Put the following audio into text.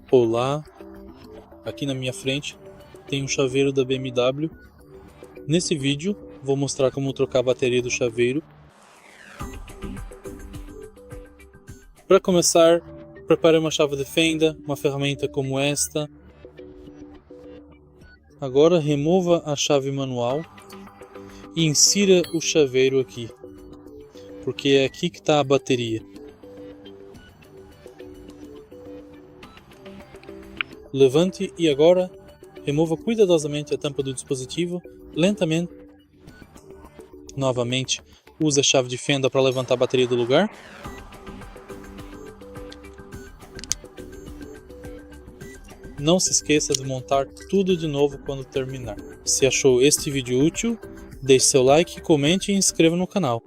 Olá, aqui na minha frente tem um chaveiro da BMW. Nesse vídeo vou mostrar como trocar a bateria do chaveiro. Para começar, prepare uma chave de fenda, uma ferramenta como esta. Agora remova a chave manual e insira o chaveiro aqui, porque é aqui que está a bateria. Levante e agora remova cuidadosamente a tampa do dispositivo, lentamente. Novamente, use a chave de fenda para levantar a bateria do lugar. Não se esqueça de montar tudo de novo quando terminar. Se achou este vídeo útil, deixe seu like, comente e inscreva no canal.